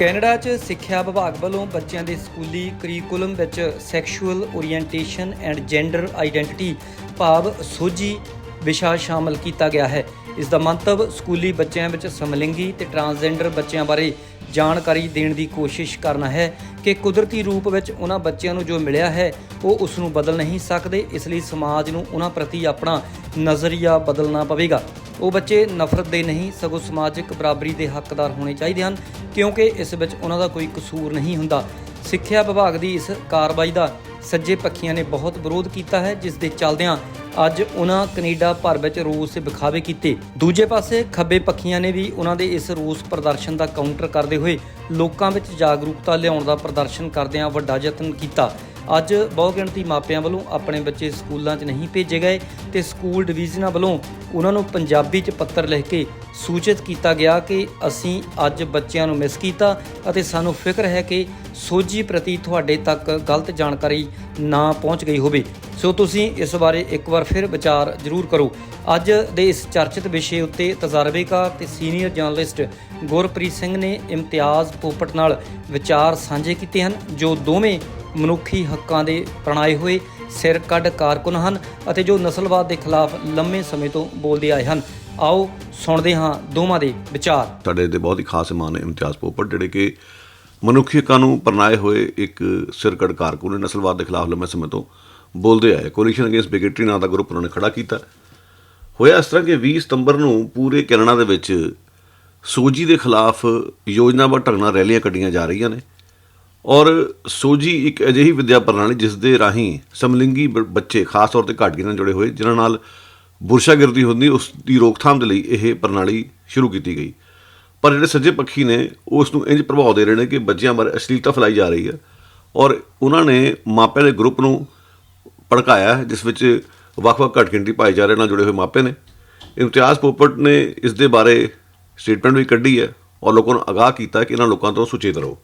Canada 'ਚ ਸਿੱਖਿਆ ਵਿਭਾਗ ਵੱਲੋਂ ਬੱਚਿਆਂ ਦੇ ਸਕੂਲੀ ਕਰੀਕੂਲਮ ਵਿੱਚ sexual orientation and gender identity ਭਾਵ ਸੋਝੀ ਵਿਸ਼ਾ ਸ਼ਾਮਲ ਕੀਤਾ ਗਿਆ ਹੈ। ਇਸ ਦਾ ਮੰਤਵ ਸਕੂਲੀ ਬੱਚਿਆਂ ਵਿੱਚ ਸਮਲਿੰਗੀ ਤੇ ਟਰਾਂਸਜੈਂਡਰ ਬੱਚਿਆਂ ਬਾਰੇ ਜਾਣਕਾਰੀ ਦੇਣ ਦੀ ਕੋਸ਼ਿਸ਼ ਕਰਨਾ ਹੈ ਕਿ ਕੁਦਰਤੀ ਰੂਪ ਵਿੱਚ ਉਹਨਾਂ ਬੱਚਿਆਂ ਨੂੰ ਜੋ ਮਿਲਿਆ ਹੈ ਉਹ ਉਸ ਨੂੰ ਬਦਲ ਨਹੀਂ ਸਕਦੇ। ਇਸ ਲਈ ਸਮਾਜ ਨੂੰ ਉਹਨਾਂ ਪ੍ਰਤੀ ਆਪਣਾ ਨਜ਼ਰੀਆ ਬਦਲਣਾ ਪਵੇਗਾ। ਉਹ ਬੱਚੇ ਨਫ਼ਰਤ ਦੇ ਨਹੀਂ ਸਗੋਂ ਸਮਾਜਿਕ ਬਰਾਬਰੀ ਦੇ ਹੱਕਦਾਰ ਹੋਣੇ ਚਾਹੀਦੇ ਹਨ, ਕਿਉਂਕਿ ਇਸ ਵਿੱਚ ਉਹਨਾਂ ਦਾ ਕੋਈ ਕਸੂਰ ਨਹੀਂ ਹੁੰਦਾ। ਸਿੱਖਿਆ ਵਿਭਾਗ ਦੀ ਇਸ ਕਾਰਵਾਈ ਦਾ ਸੱਜੇ ਪੱਖੀਆਂ ਨੇ ਬਹੁਤ ਵਿਰੋਧ ਕੀਤਾ ਹੈ, ਜਿਸ ਦੇ ਚੱਲਦਿਆਂ ਅੱਜ ਉਹਨਾਂ ਕੈਨੇਡਾ ਭਰ ਵਿੱਚ ਰੋਸ ਵਿਖਾਵੇ ਕੀਤੇ। ਦੂਜੇ ਪਾਸੇ ਖੱਬੇ ਪੱਖੀਆਂ ਨੇ ਵੀ ਉਹਨਾਂ ਦੇ ਇਸ ਰੋਸ ਪ੍ਰਦਰਸ਼ਨ ਦਾ ਕਾਊਂਟਰ ਕਰਦੇ ਹੋਏ ਲੋਕਾਂ ਵਿੱਚ ਜਾਗਰੂਕਤਾ ਲਿਆਉਣ ਦਾ ਪ੍ਰਦਰਸ਼ਨ ਕਰਦਿਆਂ ਵੱਡਾ ਯਤਨ ਕੀਤਾ। ਅੱਜ ਬਹੁਗਿਣਤੀ ਮਾਪਿਆਂ ਵੱਲੋਂ ਆਪਣੇ ਬੱਚੇ ਸਕੂਲਾਂ 'ਚ ਨਹੀਂ ਭੇਜੇ ਗਏ ਤੇ ਸਕੂਲ ਡਿਵੀਜ਼ਨਾਂ ਵੱਲੋਂ ਉਹਨਾਂ ਨੂੰ ਪੰਜਾਬੀ 'ਚ ਪੱਤਰ ਲਿਖ ਕੇ ਸੂਚਿਤ ਕੀਤਾ ਗਿਆ ਕਿ ਅਸੀਂ ਅੱਜ ਬੱਚਿਆਂ ਨੂੰ ਮਿਸ ਕੀਤਾ ਅਤੇ ਸਾਨੂੰ ਫਿਕਰ ਹੈ ਕਿ ਸੋਝੀ ਪ੍ਰਤੀ ਤੁਹਾਡੇ ਤੱਕ ਗਲਤ ਜਾਣਕਾਰੀ ਨਾ ਪਹੁੰਚ ਗਈ ਹੋਵੇ। ਸੋ ਤੁਸੀਂ ਇਸ ਬਾਰੇ ਇੱਕ ਵਾਰ ਫਿਰ ਵਿਚਾਰ ਜ਼ਰੂਰ ਕਰੋ। ਅੱਜ ਦੇ ਇਸ ਚਰਚਿਤ ਵਿਸ਼ੇ ਉੱਤੇ ਤਜ਼ਰਬੇਕਾਰ ਤੇ ਸੀਨੀਅਰ ਜਰਨਲਿਸਟ ਗੁਰਪ੍ਰੀਤ ਸਿੰਘ ਨੇ ਇਮਤਿਆਜ਼ ਪੋਪਟ ਨਾਲ ਵਿਚਾਰ ਸਾਂਝੇ ਕੀਤੇ ਹਨ, ਜੋ ਦੋਵੇਂ ਮਨੁੱਖੀ ਹੱਕਾਂ ਦੇ ਪ੍ਰਣਾਏ ਹੋਏ ਸਿਰ ਕੱਢ ਕਾਰਕੁਨ ਹਨ ਅਤੇ ਜੋ ਨਸਲਵਾਦ ਦੇ ਖਿਲਾਫ ਲੰਮੇ ਸਮੇਂ ਤੋਂ ਬੋਲਦੇ ਆਏ ਹਨ। ਆਓ ਸੁਣਦੇ ਹਾਂ ਦੋਵਾਂ ਦੇ ਵਿਚਾਰ। ਸਾਡੇ ਦੇ ਬਹੁਤ ਹੀ ਖਾਸ ਮਹਿਮਾਨ ਨੇ ਇਮਤਿਆਜ਼ ਪੋਪਟ, ਜਿਹੜੇ ਕਿ ਮਨੁੱਖੀ ਹੱਕਾਂ ਨੂੰ ਪ੍ਰਣਾਏ ਹੋਏ ਇੱਕ ਸਿਰ ਕੱਢ ਕਾਰਕੁਨ ਨੇ, ਨਸਲਵਾਦ ਦੇ ਖਿਲਾਫ ਲੰਮੇ ਸਮੇਂ ਤੋਂ ਬੋਲਦੇ ਆਏ। ਕੋਲੀਸ਼ਨ ਅਗੇਂਸਟ ਬਿਗੇਟਰੀ ਨਾਂ ਦਾ ਗਰੁੱਪ ਉਹਨਾਂ ਨੇ ਖੜਾ ਕੀਤਾ। ਹੋਇਆ ਇਸ ਤਰ੍ਹਾਂ ਕਿ 20 ਸਤੰਬਰ ਨੂੰ ਪੂਰੇ ਕੈਨੇਡਾ ਦੇ ਵਿੱਚ ਸੋਝੀ ਦੇ ਖਿਲਾਫ ਯੋਜਨਾਬੱਧ ਢੰਗ ਨਾਲ ਰੈਲੀਆਂ ਕੱਢੀਆਂ ਜਾ ਰਹੀਆਂ ਨੇ ਔਰ ਸੋਝੀ ਇੱਕ ਅਜਿਹੀ ਵਿੱਦਿਆ ਪ੍ਰਣਾਲੀ ਜਿਸ ਦੇ ਰਾਹੀਂ ਸਮਲਿੰਗੀ ਬੱਚੇ, ਖਾਸ ਤੌਰ 'ਤੇ ਘੱਟ ਗਿਣਤੀ ਨਾਲ ਜੁੜੇ ਹੋਏ ਜਿਨ੍ਹਾਂ ਨਾਲ ਬੁਰਸ਼ਾਗਿਰਦੀ ਹੁੰਦੀ, ਉਸ ਦੀ ਰੋਕਥਾਮ ਦੇ ਲਈ ਇਹ ਪ੍ਰਣਾਲੀ ਸ਼ੁਰੂ ਕੀਤੀ ਗਈ। ਪਰ ਜਿਹੜੇ ਸੱਜੇ ਪੱਖੀ ਨੇ ਉਹ ਉਸ ਨੂੰ ਇੰਝ ਪ੍ਰਭਾਵ ਦੇ ਰਹੇ ਨੇ ਕਿ ਬੱਚਿਆਂ ਬਾਰੇ ਅਸ਼ਲੀਲਤਾ ਫੈਲਾਈ ਜਾ ਰਹੀ ਹੈ ਔਰ ਉਹਨਾਂ ਨੇ ਮਾਪਿਆਂ ਦੇ ਗਰੁੱਪ ਨੂੰ ਭੜਕਾਇਆ, ਜਿਸ ਵਿੱਚ ਵੱਖ-ਵੱਖ ਘੱਟ ਗਿਣਤੀ ਭਾਈਚਾਰੇ ਨਾਲ ਜੁੜੇ ਹੋਏ ਮਾਪੇ ਨੇ। ਇਮਤਿਆਜ਼ ਪੋਪਟ ਨੇ ਇਸ ਦੇ ਬਾਰੇ ਸਟੇਟਮੈਂਟ ਵੀ ਕੱਢੀ ਹੈ ਔਰ ਲੋਕਾਂ ਨੂੰ ਅਗਾਹ ਕੀਤਾ ਕਿ ਇਹਨਾਂ ਲੋਕਾਂ ਤੋਂ ਸੁਚੇਤ ਰਹੋ।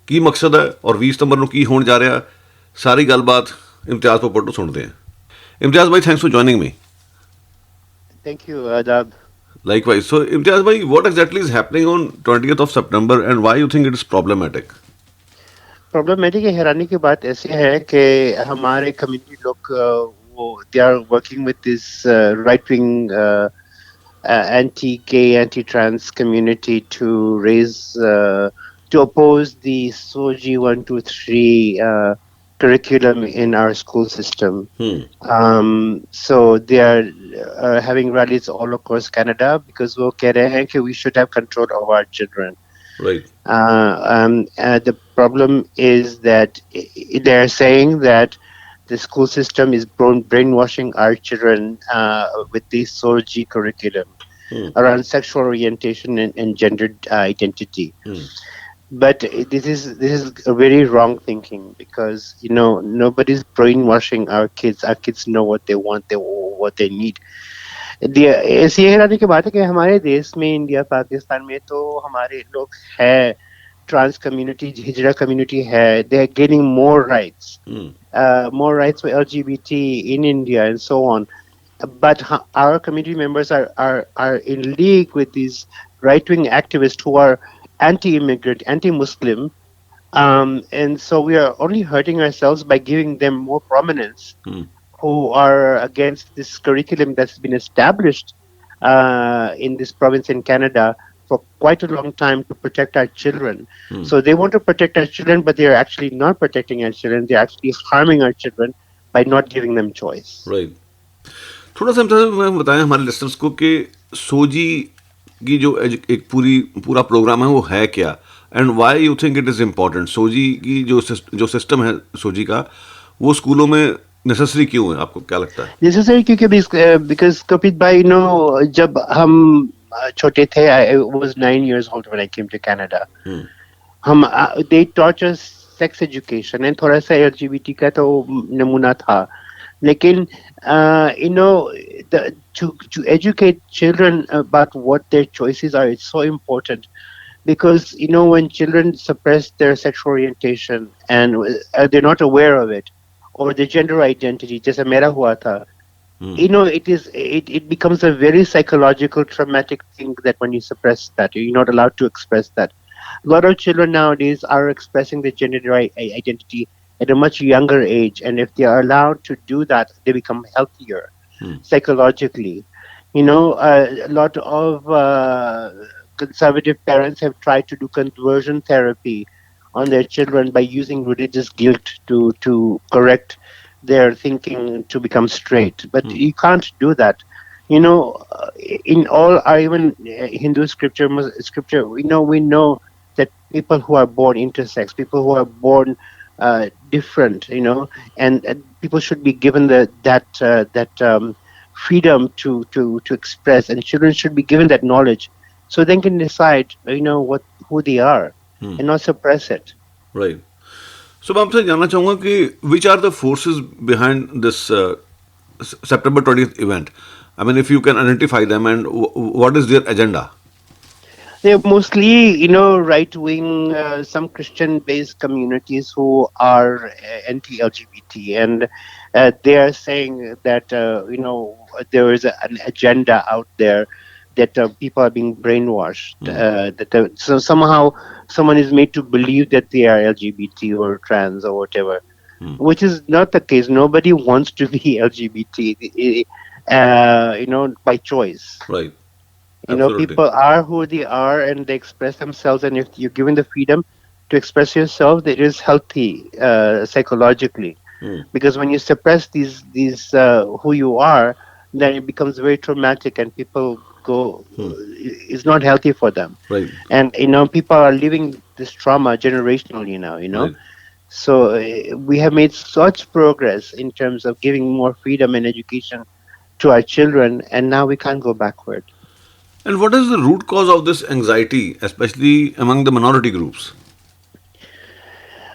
ਕੀ ਮਕਸਦ ਹੈ ਔਰ 20 ਸਤੰਬਰ ਨੂੰ ਕੀ ਹੋਣ ਜਾ ਰਿਹਾ, ਸਾਰੀ ਗੱਲਬਾਤ ਇਮਤਿਆਜ਼ ਪੋਪਟ ਨੂੰ ਸੁਣਦੇ ਹਾਂ। ਇਮਤਿਆਜ਼ ਭਾਈ, thanks for joining me. Thank you, Adab. Likewise. So, Imtiaz bhai, what exactly is happening on 20th of September and why you think it is problematic? Problematic है, हैरानी की बात ऐसी है कि हमारे कम्युनिटी लोग वो they are working with this right-wing anti-gay, anti-trans community to raise to oppose the SOGI 123 curriculum in our school system. So they are having rallies all across Canada because वो कह रहे हैं कि we should have control of our children. Right. The problem is that they are saying that the school system is brainwashing our children with the SOGI curriculum around sexual orientation and gender identity. But this is a very wrong thinking because nobody's brainwashing our kids. Our kids know what they want, what they need. ऐसी हैरानी की बात है कि हमारे देश में, India Pakistan में तो हमारे लोग है, ट्रांस कम्युनिटी, हिजरा कम्युनिटी है, they are gaining more rights, more rights for LGBT in India and so on. But our community members are in league with these right-wing activists who are anti-immigrant, anti-Muslim, and so we are only hurting ourselves by giving them more prominence, who are against this curriculum that's been established in this province in Canada for quite a long time to protect our children. So they want to protect our children, but they are actually not protecting our children. They are actually harming our children by not giving them choice. Right. थोड़ा सा मैं बताएं हमारे listeners को कि सोजी की जो एक पूरा प्रोग्राम है वो है क्या, and why you think it is important. Sooji की जो सिस्टम है सोजी का, वो स्कूलों में नेसेसरी क्यों है, आपको क्या लगता है? नेसेसरी क्योंकि बिकॉज कपित भाई, जब हम छोटे थे, I was 9 years old when I came to Canada. हम they taught us sex education and थोड़ा सा LGBT का तो नमूना था, लेकिन to educate children about what their choices are, it's so important because when children suppress their sexual orientation and they're not aware of it or their gender identity, जैसे मेरा हुआ था, it becomes a very psychological, traumatic thing that when you suppress that, you're not allowed to express that. A lot of children nowadays are expressing their gender identity at a much younger age, and if they are allowed to do that, they become healthier psychologically. A lot of conservative parents have tried to do conversion therapy on their children by using religious guilt to correct their thinking to become straight. But you can't do that. In all our even Hindu scripture, we know that people who are born intersex, people who are born different, and people should be given that freedom to express, and children should be given that knowledge so they can decide, who they are and not suppress it. Right. So मैं आपसे जानना चाहूँगा कि which are the forces behind this September 20th event? I mean, if you can identify them, and what is their agenda? They're mostly, right-wing, some Christian-based communities who are anti-LGBT, and they are saying that, there is an agenda out there that people are being brainwashed, so somehow someone is made to believe that they are LGBT or trans or whatever, which is not the case. Nobody wants to be LGBT, by choice. Right. Absolutely. People are who they are, and they express themselves, and if you're given the freedom to express yourself, it is healthy psychologically. Because when you suppress these who you are, then it becomes very traumatic, and people go it's not healthy for them. Right. And people are living this trauma generationally now. Right. So we have made such progress in terms of giving more freedom and education to our children, and now we can't go backward. And what is the root cause of this anxiety, especially among the minority groups?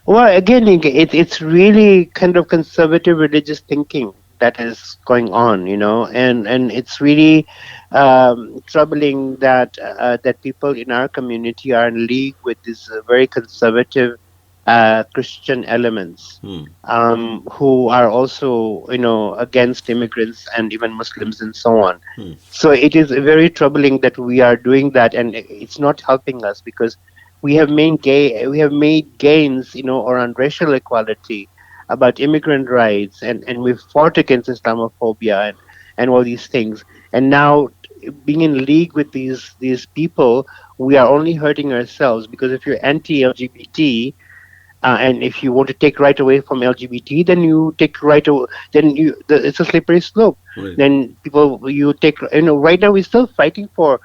Well, again, it's really kind of conservative religious thinking that is going on, and it's really troubling that that people in our community are in league with these very conservative Christian elements, who are also, against immigrants and even Muslims and so on. So it is very troubling that we are doing that, and it's not helping us, because we have made gains, around racial equality, about immigrant rights, and we've fought against Islamophobia and all these things. And now, being in league with these people, we are only hurting ourselves, because if you're anti-LGBT, and if you want to take right away from LGBT, then you take right away. Then it's a slippery slope. Right. Then you take. Right now we're still fighting for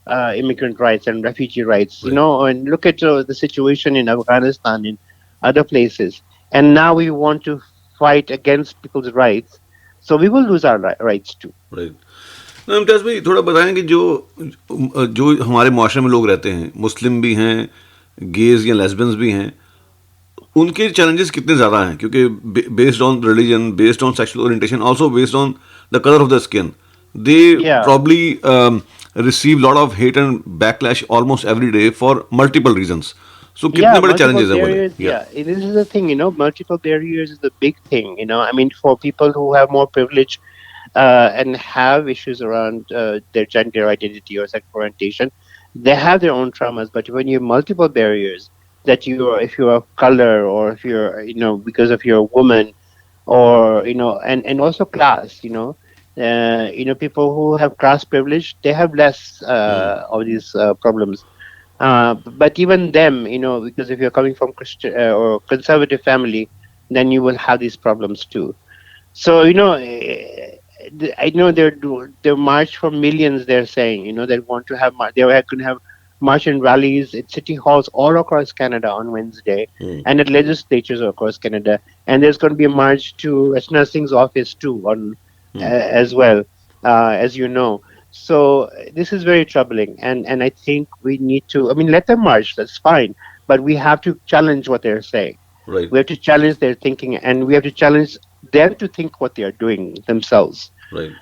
immigrant rights and refugee rights. Right. And look at the situation in Afghanistan, in other places, and now we want to fight against people's rights. So we will lose our rights too. Right. इम्तियाज़ भाई, थोड़ा बताएं कि जो हमारे मुआशरे में लोग रहते हैं, मुस्लिम भी हैं, गेज या लेस्बियंस भी हैं, उनके चैलेंजेस कितने ज़्यादा हैं? क्योंकि based on religion, based on sexual orientation, also based on the colour of the skin, they probably receive lot of hate and backlash almost every day for multiple reasons. So कितने बड़े challenges हैं बोले? Yeah, this is the thing, multiple barriers is the big thing, I mean, for people who have more privilege and have issues around their gender identity or sexual orientation, they have their own traumas. But when you have multiple barriers, that if you're of color, or if you're, because of you're a woman, or, and also class, people who have class privilege, they have less of these problems. But even them, because if you're coming from Christian or conservative family, then you will have these problems too. So, I know they're march for millions, they're saying, they want to have, they're going to have march and rallies at city halls all across Canada on Wednesday, and at legislatures across Canada. And there's going to be a march to Rachna Singh's office too on as well, as you know. So this is very troubling, and I think we need to, let them march, that's fine, but we have to challenge what they're saying. Right. We have to challenge their thinking, and we have to challenge them to think what they are doing themselves. Right.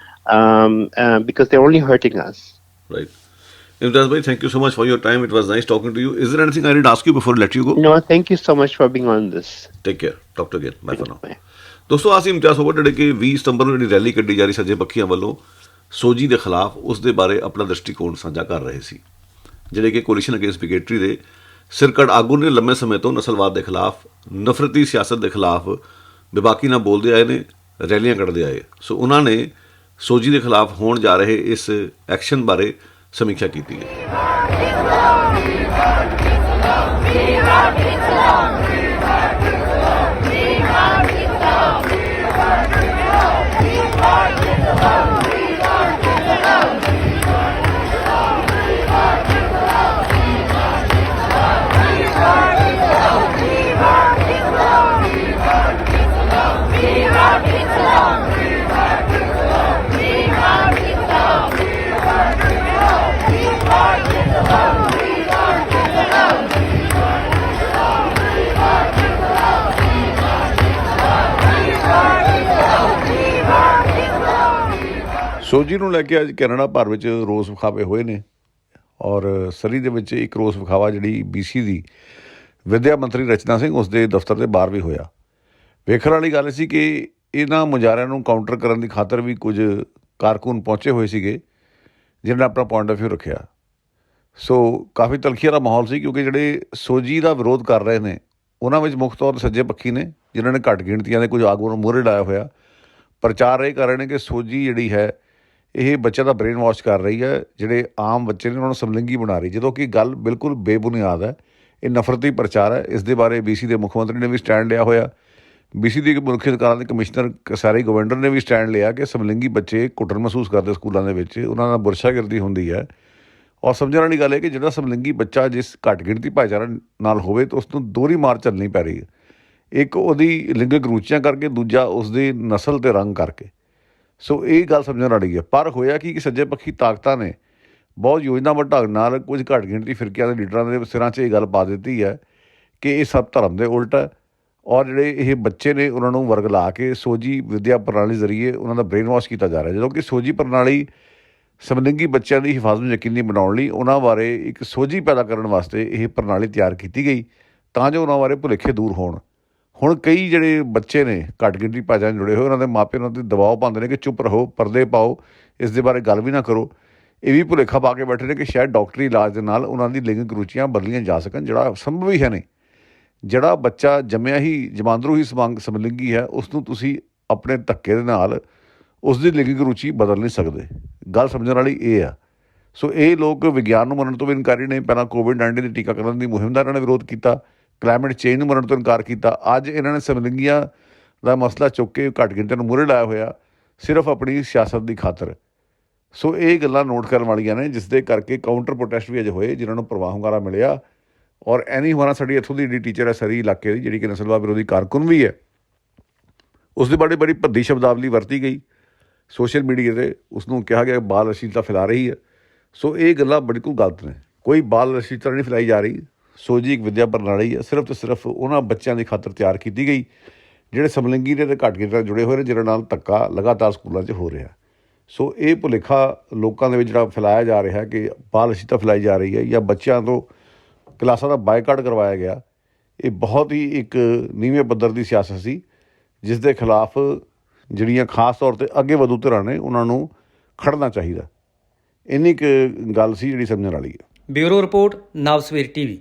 Because they're only hurting us. Right. Imtiaz bhai, thank you so much for your time. It was nice talking to you. Is there anything I need to ask you before I let you go? No, thank you so much for being on this. Take care. Talk to you again. Bye for now. Bye. ਦੋਸਤੋ, ਅਸੀਂ ਇਮਤਿਆਜ਼ ਹੋਵਰ ਜਿਹੜੇ ਕਿ 20 ਸਤੰਬਰ ਨੂੰ ਜਿਹੜੀ rally ਕੱਢੀ ਜਾ ਰਹੀ ਸੱਜੇ ਪੱਖੀਆਂ ਵੱਲੋਂ ਸੋਜੀ ਦੇ ਖਿਲਾਫ, ਉਸ ਦੇ ਬਾਰੇ ਆਪਣਾ ਦ੍ਰਿਸ਼ਟੀਕੋਣ ਸਾਂਝਾ ਕਰ ਰਹੇ ਸੀ, ਜਿਹੜੇ ਕਿ ਕੋਲੀਸ਼ਨ ਅਗੇਂਸਟ ਬਿਗੇਟਰੀ ਦੇ ਸਿਰਕੱਢ ਆਗੂ ਨੇ ਲੰਮੇ ਸਮੇਂ ਤੋਂ ਨਸਲਵਾਦ ਦੇ ਖਿਲਾਫ, ਨਫ਼ਰਤੀ ਸਿਆਸਤ ਦੇ ਖਿਲਾਫ ਬੇਬਾਕੀ ਨਾਲ ਬੋਲਦੇ ਆਏ ਨੇ, ਰੈਲੀਆਂ ਕੱਢਦੇ ਆਏ। ਸੋ ਉਹਨਾਂ ਨੇ ਸੋਜੀ ਦੇ ਖਿਲਾਫ ਹੋਣ ਜਾ ਰਹੇ ਇਸ ਐਕਸ਼ਨ ਬਾਰੇ ਸਮੀਖਿਆ ਕੀਤੀ ਹੈ। ਸੋਜੀ ਨੂੰ ਲੈ ਕੇ ਅੱਜ ਕੈਨੇਡਾ ਭਰ ਵਿੱਚ ਰੋਸ ਵਿਖਾਵੇ ਹੋਏ ਨੇ ਔਰ ਸਰੀ ਦੇ ਵਿੱਚ ਇੱਕ ਰੋਸ ਵਿਖਾਵਾ ਜਿਹੜੀ BC ਦੀ ਵਿੱਦਿਆ ਮੰਤਰੀ ਰਚਨਾ ਸਿੰਘ ਉਸ ਦੇ ਦਫ਼ਤਰ ਦੇ ਬਾਹਰ ਵੀ ਹੋਇਆ। ਵੇਖਣ ਵਾਲੀ ਗੱਲ ਸੀ ਕਿ ਇਹਨਾਂ ਮੁਜ਼ਾਹਰਿਆਂ ਨੂੰ ਕਾਊਂਟਰ ਕਰਨ ਦੀ ਖਾਤਰ ਵੀ ਕੁਝ ਕਾਰਕੁਨ ਪਹੁੰਚੇ ਹੋਏ ਸੀਗੇ ਜਿਹਨਾਂ ਨੇ ਆਪਣਾ ਪੁਆਇੰਟ ਆਫ ਵਿਊ ਰੱਖਿਆ। ਸੋ ਕਾਫੀ ਤਲਖੀਆਂ ਦਾ ਮਾਹੌਲ ਸੀ ਕਿਉਂਕਿ ਜਿਹੜੇ ਸੋਜੀ ਦਾ ਵਿਰੋਧ ਕਰ ਰਹੇ ਨੇ ਉਹਨਾਂ ਵਿੱਚ ਮੁੱਖ ਤੌਰ 'ਤੇ ਸੱਜੇ ਪੱਖੀ ਨੇ ਜਿਨ੍ਹਾਂ ਨੇ ਘੱਟ ਗਿਣਤੀਆਂ ਦੇ ਕੁਝ ਆਗੂਆਂ ਨੂੰ ਮੂਹਰੇ ਲਾਇਆ ਹੋਇਆ। ਪ੍ਰਚਾਰ ਇਹ ਕਰ ਰਹੇ ਨੇ ਕਿ ਸੋਜੀ ਜਿਹੜੀ ਹੈ ਇਹ ਬੱਚਿਆਂ ਦਾ ਬ੍ਰੇਨ ਵਾਸ਼ ਕਰ ਰਹੀ ਹੈ, ਜਿਹੜੇ ਆਮ ਬੱਚੇ ਨੇ ਉਹਨਾਂ ਨੂੰ ਸਮਲਿੰਗੀ ਬਣਾ ਰਹੀ, ਜਦੋਂ ਕਿ ਗੱਲ ਬਿਲਕੁਲ ਬੇਬੁਨਿਆਦ ਹੈ। ਇਹ ਨਫ਼ਰਤੀ ਪ੍ਰਚਾਰ ਹੈ। ਇਸ ਦੇ ਬਾਰੇ BC ਦੇ ਮੁੱਖ ਮੰਤਰੀ ਨੇ ਵੀ ਸਟੈਂਡ ਲਿਆ ਹੋਇਆ। BC ਦੀ ਮਨੁੱਖੀ ਅਧਿਕਾਰਾਂ ਦੇ ਕਮਿਸ਼ਨਰ ਕਸਾਰੀ ਗਵਰਨਰ ਨੇ ਵੀ ਸਟੈਂਡ ਲਿਆ ਕਿ ਸਮਲਿੰਗੀ ਬੱਚੇ ਘੁੱਟਣ ਮਹਿਸੂਸ ਕਰਦੇ ਸਕੂਲਾਂ ਦੇ ਵਿੱਚ, ਉਹਨਾਂ ਨਾਲ ਬੁਰਸ਼ਾਗਰਦੀ ਹੁੰਦੀ ਹੈ। ਔਰ ਸਮਝਣ ਵਾਲੀ ਗੱਲ ਹੈ ਕਿ ਜਿਹੜਾ ਸਮਲਿੰਗੀ ਬੱਚਾ ਜਿਸ ਘੱਟ ਗਿਣਤੀ ਭਾਈਚਾਰਾ ਨਾਲ ਹੋਵੇ ਤਾਂ ਉਸ ਨੂੰ ਦੋਹਰੀ ਮਾਰ ਚੱਲਣੀ ਪੈ ਰਹੀ ਹੈ। ਇੱਕ ਉਹਦੀ ਲਿੰਗਕ ਰੁਚੀਆਂ ਕਰਕੇ, ਦੂਜਾ ਉਸਦੀ ਨਸਲ ਅਤੇ ਰੰਗ ਕਰਕੇ। ਸੋ ਇਹ ਗੱਲ ਸਮਝਣ ਵਾਲੀ ਹੈ। ਪਰ ਹੋਇਆ ਕਿ ਸੱਜੇ ਪੱਖੀ ਤਾਕਤਾਂ ਨੇ ਬਹੁਤ ਯੋਜਨਾਬੱਧ ਢੰਗ ਨਾਲ ਕੁਝ ਘੱਟ ਗਿਣਤੀ ਫਿਰਕਿਆਂ ਦੇ ਲੀਡਰਾਂ ਦੇ ਸਿਰਾਂ 'ਚ ਇਹ ਗੱਲ ਪਾ ਦਿੱਤੀ ਹੈ ਕਿ ਇਹ ਸਭ ਧਰਮ ਦੇ ਉਲਟ ਹੈ ਔਰ ਜਿਹੜੇ ਇਹ ਬੱਚੇ ਨੇ ਉਹਨਾਂ ਨੂੰ ਵਰਗਲਾ ਕੇ ਸੋਜੀ ਵਿੱਦਿਆ ਪ੍ਰਣਾਲੀ ਜ਼ਰੀਏ ਉਹਨਾਂ ਦਾ ਬ੍ਰੇਨ ਵਾਸ਼ ਕੀਤਾ ਜਾ ਰਿਹਾ। ਜਦੋਂ ਕਿ ਸੋਜੀ ਪ੍ਰਣਾਲੀ ਸਮਲਿੰਗੀ ਬੱਚਿਆਂ ਦੀ ਹਿਫਾਜ਼ਤ ਨੂੰ ਯਕੀਨੀ ਬਣਾਉਣ ਲਈ, ਉਹਨਾਂ ਬਾਰੇ ਇੱਕ ਸੋਝੀ ਪੈਦਾ ਕਰਨ ਵਾਸਤੇ ਇਹ ਪ੍ਰਣਾਲੀ ਤਿਆਰ ਕੀਤੀ ਗਈ ਤਾਂ ਜੋ ਉਹਨਾਂ ਬਾਰੇ ਭੁਲੇਖੇ ਦੂਰ ਹੋਣ। ਹੁਣ ਕਈ ਜਿਹੜੇ ਬੱਚੇ ਨੇ ਘੱਟ ਗਿਣਤੀ ਭਾਈਚਾਰੇ ਨਾਲ ਜੁੜੇ ਹੋਏ, ਉਹਨਾਂ ਦੇ ਮਾਪੇ ਉਹਨਾਂ 'ਤੇ ਦਬਾਅ ਪਾਉਂਦੇ ਨੇ ਕਿ ਚੁੱਪ ਰਹੋ, ਪਰਦੇ ਪਾਓ, ਇਸ ਦੇ ਬਾਰੇ ਗੱਲ ਵੀ ਨਾ ਕਰੋ। ਇਹ ਵੀ ਭੁਲੇਖਾ ਪਾ ਕੇ ਬੈਠੇ ਨੇ ਕਿ ਸ਼ਾਇਦ ਡਾਕਟਰੀ ਇਲਾਜ ਦੇ ਨਾਲ ਉਹਨਾਂ ਦੀ ਲਿੰਗਕ ਰੁਚੀਆਂ ਬਦਲੀਆਂ ਜਾ ਸਕਣ, ਜਿਹੜਾ ਸੰਭਵ ਹੀ ਹੈ ਨਹੀਂ। ਜਿਹੜਾ ਬੱਚਾ ਜੰਮਿਆ ਹੀ ਜਮਾਂਦਰੂ ਹੀ ਸਮਲਿੰਗੀ ਹੈ, ਉਸ ਨੂੰ ਤੁਸੀਂ ਆਪਣੇ ਧੱਕੇ ਦੇ ਨਾਲ ਉਸ ਦੀ ਲਿੰਗਕ ਰੁਚੀ ਬਦਲ ਨਹੀਂ ਸਕਦੇ। ਗੱਲ ਸਮਝਣ ਵਾਲੀ ਇਹ ਆ। ਸੋ ਇਹ ਲੋਕ ਵਿਗਿਆਨ ਨੂੰ ਮੰਨਣ ਤੋਂ ਵੀ ਇਨਕਾਰੀ ਨੇ। ਪਹਿਲਾਂ COVID-19 ਦੇ ਟੀਕਾਕਰਨ ਦੀ ਮੁਹਿੰਮ ਦਾ ਇਹਨਾਂ ਨੇ ਵਿਰੋਧ ਕੀਤਾ, ਕਲਾਈਮੇਟ ਚੇਂਜ ਨੂੰ ਮੰਨਣ ਤੋਂ ਇਨਕਾਰ ਕੀਤਾ। ਅੱਜ ਇਹਨਾਂ ਨੇ ਸਮਲਿੰਗੀਆਂ ਦਾ ਮਸਲਾ ਚੁੱਕ ਕੇ ਘੱਟ ਗਿਣਤੀਆਂ ਨੂੰ ਮੂਹਰੇ ਲਾਇਆ ਹੋਇਆ ਸਿਰਫ ਆਪਣੀ ਸਿਆਸਤ ਦੀ ਖਾਤਰ। ਸੋ ਇਹ ਗੱਲਾਂ ਨੋਟ ਕਰਨ ਵਾਲੀਆਂ ਨੇ, ਜਿਸ ਦੇ ਕਰਕੇ ਕਾਊਂਟਰ ਪ੍ਰੋਟੈਸਟ ਵੀ ਅਜੇ ਹੋਏ ਜਿਨ੍ਹਾਂ ਨੂੰ ਪ੍ਰਵਾਹ ਹੁੰਗਾਰਾ ਮਿਲਿਆ। ਔਰ ਐਨੀ ਹੁਣਾ ਸਾਡੀ ਇੱਥੋਂ ਦੀ ਜਿਹੜੀ ਟੀਚਰ ਹੈ ਸਰੀ ਇਲਾਕੇ ਦੀ, ਜਿਹੜੀ ਕਿ ਨਸਲਵਾਦ ਵਿਰੋਧੀ ਕਾਰਕੁਨ ਵੀ ਹੈ, ਉਸ ਦੇ ਬਾਰੇ ਬੜੀ ਭੱਦੀ ਸ਼ਬਦਾਵਲੀ ਵਰਤੀ ਗਈ ਸੋਸ਼ਲ ਮੀਡੀਆ 'ਤੇ। ਉਸ ਨੂੰ ਕਿਹਾ ਗਿਆ ਬਾਲ ਅਸ਼ਲੀਲਤਾ ਫੈਲਾ ਰਹੀ ਹੈ। ਸੋ ਇਹ ਗੱਲਾਂ ਬਿਲਕੁਲ ਗਲਤ ਨੇ। ਕੋਈ ਬਾਲ ਅਸ਼ਲੀਲਤਾ ਨਹੀਂ ਫੈਲਾਈ ਜਾ ਰਹੀ। ਸੋਜੀ ਇੱਕ ਵਿੱਦਿਆ ਪ੍ਰਣਾਲੀ ਹੈ, ਸਿਰਫ ਅਤੇ ਸਿਰਫ ਉਹਨਾਂ ਬੱਚਿਆਂ ਦੀ ਖਾਤਰ ਤਿਆਰ ਕੀਤੀ ਗਈ ਜਿਹੜੇ ਸਮਲਿੰਗੀ ਦੇ ਅਤੇ ਘੱਟ ਗਿਣਤੀ ਨਾਲ ਜੁੜੇ ਹੋਏ ਨੇ, ਜਿਹਨਾਂ ਨਾਲ ਧੱਕਾ ਲਗਾਤਾਰ ਸਕੂਲਾਂ 'ਚ ਹੋ ਰਿਹਾ। ਸੋ ਇਹ ਭੁਲੇਖਾ ਲੋਕਾਂ ਦੇ ਵਿੱਚ ਜਿਹੜਾ ਫੈਲਾਇਆ ਜਾ ਰਿਹਾ ਕਿ ਬਾਲ ਅਸ਼ਲੀਲਤਾ ਫੈਲਾਈ ਜਾ ਰਹੀ ਹੈ ਜਾਂ ਬੱਚਿਆਂ ਤੋਂ ਕਲਾਸਾਂ ਦਾ ਬਾਈਕਾਟ ਕਰਵਾਇਆ ਗਿਆ, ਇਹ ਬਹੁਤ ਹੀ ਇੱਕ ਨੀਵੇਂ ਪੱਧਰ ਦੀ ਸਿਆਸਤ ਸੀ, ਜਿਸ ਦੇ ਖਿਲਾਫ ਜਿਹੜੀਆਂ ਖਾਸ ਤੌਰ 'ਤੇ ਅੱਗੇ ਵਧੂ ਧਿਰਾਂ ਨੇ ਉਹਨਾਂ ਨੂੰ ਖੜਨਾ ਚਾਹੀਦਾ। ਇੰਨੀ ਕੁ ਗੱਲ ਸੀ ਜਿਹੜੀ ਸਮਝਣ ਵਾਲੀ ਹੈ। ਬਿਊਰੋ ਰਿਪੋਰਟ, ਨਵ ਸਵੇਰ TV।